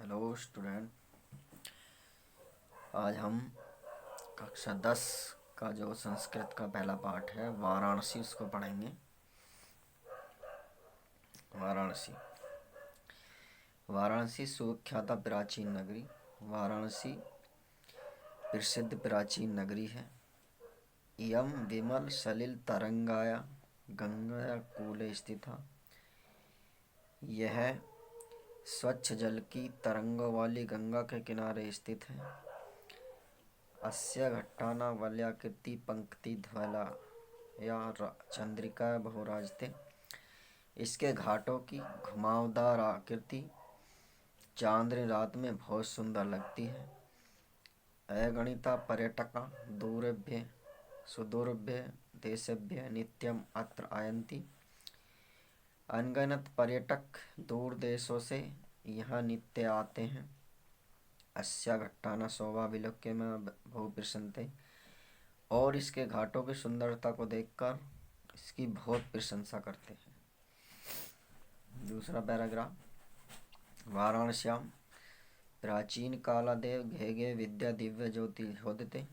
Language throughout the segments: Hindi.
Hello student. आज हम कक्षा 10 का जो संस्कृत का पहला पाठ है वाराणसी उसको पढ़ेंगे। वाराणसी वाराणसी सुविख्याता प्राचीन नगरी। वाराणसी प्रसिद्ध प्राचीन नगरी है। इयं विमल सलिल तरंगाया गंगाया कूले स्थिता। यह स्वच्छ जल की तरंगों वाली गंगा के किनारे स्थित है। अस्य घट्टानावल्याकृति पंक्ति ध्वला या चंद्रिका बहुराजते। इसके घाटों की घुमावदार आकृति चांद्र रात में बहुत सुंदर लगती है। अगणिता पर्यटका दूरेभ्य सुदूरभ्य देशेभ्य नित्यम अत्र आयन्ति। अनगिनत पर्यटक दूर देशों से यहाँ नित्य आते हैं। अस्या घट्टाना शोभा विलोक्य में बहु प्रसन्नते। और इसके घाटों की सुंदरता को देखकर इसकी बहुत प्रशंसा करते हैं। दूसरा पैराग्राफ। वाराणस्याम प्राचीन कालादेव घेगे विद्या दिव्य ज्योति होदते।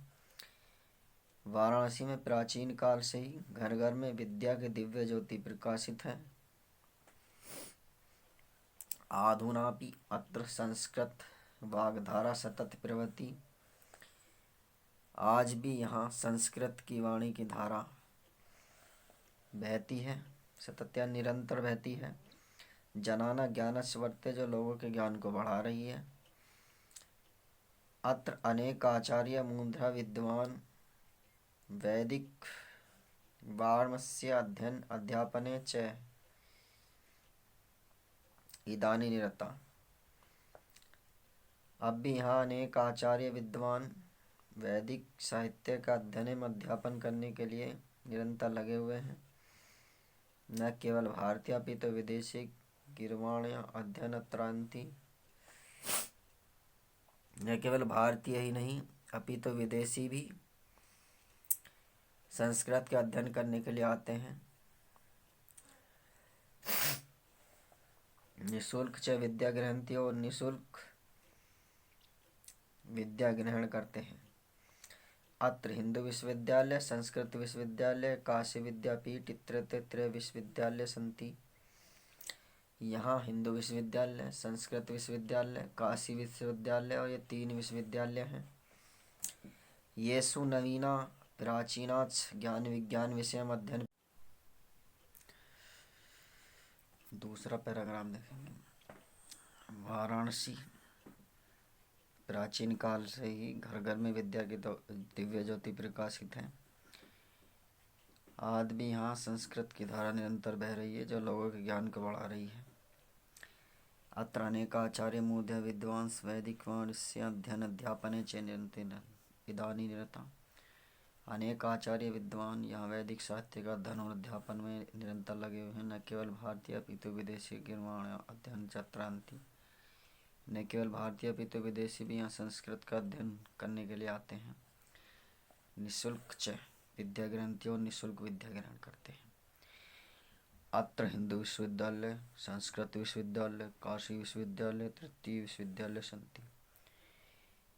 वाराणसी में प्राचीन काल से ही घर घर में विद्या के दिव्य ज्योति प्रकाशित है। आधुनापि अत्र संस्कृत वाग्धारा सतत प्रवृत्ति। आज भी यहाँ संस्कृत की वाणी की धारा बहती है, सतत या निरंतर बहती है। जनाना ज्ञानस्य वर्ते, जो लोगों के ज्ञान को बढ़ा रही है। अत्र अनेक आचार्य मूढ़ा विद्वान वैदिक वार्मस्य अध्ययन अध्यापने च इदानी निरता। अब भी यहाँ अनेक आचार्य विद्वान वैदिक साहित्य का अध्ययन एवं अध्यापन करने के लिए निरंतर लगे हुए हैं। न केवल भारतीय अपितु विदेशी गिर्वाण अध्ययन अत्रांति। न केवल भारतीय ही नहीं अपितु विदेशी भी संस्कृत के अध्ययन करने के लिए आते हैं। निःशुल्क च विद्या ग्रहणती, और निःशुल्क विद्या ग्रहण करते हैं। अत्र हिंदू विश्वविद्यालय, संस्कृत विश्वविद्यालय, काशी विद्यापीठ इत्यत्र विश्वविद्यालय सन्ति। यहाँ हिंदू विश्वविद्यालय, संस्कृत विश्वविद्यालय, काशी विश्वविद्यालय और ये 3 विश्वविद्यालय हैं। येषु नवीना प्राचीनाच ज्ञान विज्ञान विषय अध्ययन। दूसरा पैराग्राफ देखेंगे। वाराणसी प्राचीन काल से ही घर घर में विद्या की दिव्य ज्योति प्रकाशित है। आज भी यहाँ संस्कृत की धारा निरंतर बह रही है, जो लोगों के ज्ञान को बढ़ा रही है। अत्र अनेक आचार्य मूढ़ विद्वांस वैदिक वाणिस्य अध्ययन अध्यापने च निरंतर इदानी निरता। अनेक आचार्य विद्वान यहाँ वैदिक साहित्य का अध्ययन और अध्यापन में निरंतर लगे हुए हैं। न केवल भारतीय अपितु विदेशी गिर्वाण अध्ययन छात्रांति। न केवल भारतीय अपितु विदेशी भी यहाँ संस्कृत का अध्ययन करने के लिए आते हैं। निःशुल्क च विद्या ग्रहणती, और निःशुल्क विद्या ग्रहण करते हैं। अत्र हिंदू विश्वविद्यालय, संस्कृत विश्वविद्यालय, काशी विश्वविद्यालय तृतीय विश्वविद्यालय सन्ति।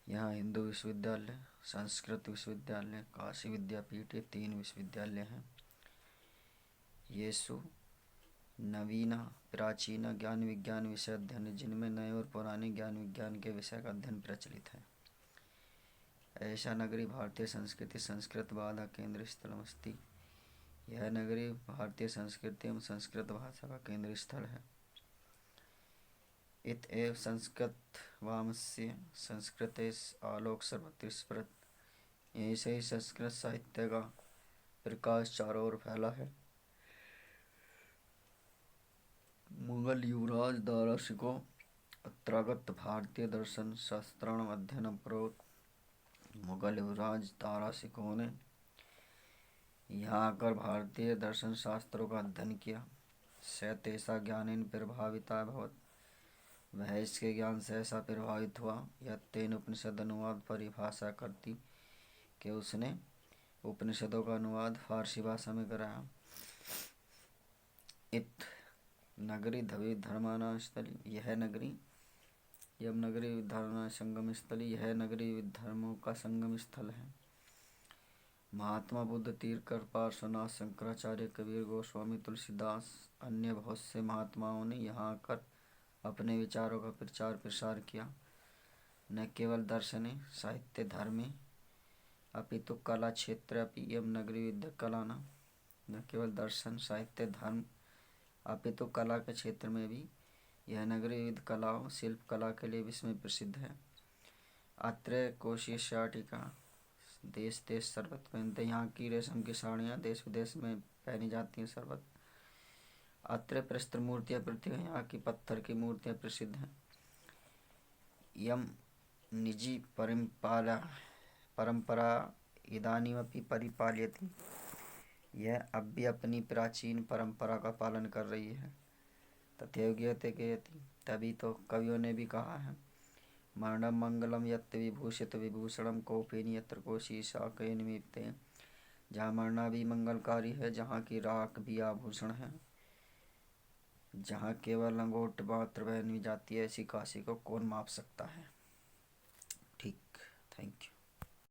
यहाँ हिंदू विश्वविद्यालय, संस्कृत विश्वविद्यालय, काशी विद्यापीठ, ये 3 विश्वविद्यालय हैं। येषु नवीना प्राचीन ज्ञान विज्ञान विषय अध्ययन, जिनमें नए और पुराने ज्ञान विज्ञान के विषय का अध्ययन प्रचलित है। ऐसा नगरी भारतीय संस्कृति संस्कृतवाद केंद्र स्थलमस्ति। यह नगरी भारतीय संस्कृति एवं संस्कृत भाषा का केंद्र स्थल है। इत एव संस्कृत वामस्य संस्कृते आलोक सर्वत्र स्फुरत्। ऐसे ही संस्कृत साहित्य का प्रकाश चारों ओर फैला है। मुगल युवराज दाराशिको अत्रागत भारतीय दर्शन शास्त्राणाम अध्ययन अकरोत्। मुगल युवराज दाराशिकों ने यहाँ आकर भारतीय दर्शन शास्त्रों का अध्ययन किया। स तेषा ज्ञानेन प्रभाविता अभवत्। वह इसके ज्ञान से ऐसा प्रभावित हुआ। यह तेन उपनिषद अनुवाद परिभाषा करती, कि उसने उपनिषदों का अनुवाद फारसी भाषा में कराया। इत नगरी धवी धर्माना स्थली। यह नगरी यमनगरी विद्यारण्य संगम स्थली, यह नगरी धर्मों का संगम स्थल है। महात्मा बुद्ध, तीर्थ कृपाल, सोमनाथ, शंकराचार्य, कबीर, गोस्वामी, तुलसीदास, अन्य बहुत से महात्माओं ने यहाँ आकर अपने विचारों का प्रचार प्रसार किया। न केवल दर्शने साहित्य धर्मे अपितु कला क्षेत्र अपि यमनगरी विद्या कला न केवल दर्शन साहित्य धर्म अपितु कला के क्षेत्र में भी यह नगरी विद्या कलाओं शिल्प कला के लिए विश्व में प्रसिद्ध है। अत्र कोशी शाटिका देश देश सर्वत्र पहनते, यहाँ की रेशम की साड़ियाँ देश विदेश में पहनी जाती हैं सर्वत्र। अत्र प्रस्तर मूर्तियाँ प्रत्येक, यहाँ की पत्थर की मूर्तियाँ प्रसिद्ध हैं। यम निजी परंपरा इदानीमपि परिपाल्यते, यह अब भी अपनी प्राचीन परंपरा का पालन कर रही है। तथैवगीयते गयति, तभी तो कवियों ने भी कहा है, मरणम मंगलम यत् विभूषित विभूषणम कौपेन यत्र कोशी शाकय निमित्ते, जहाँ मरना भी मंगलकारी है, जहाँ की राख भी आभूषण है, जहाँ केवल लंगोट मात्र पहनी जाती है, ऐसी काशी को कौन माप सकता है। ठीक, थैंक यू।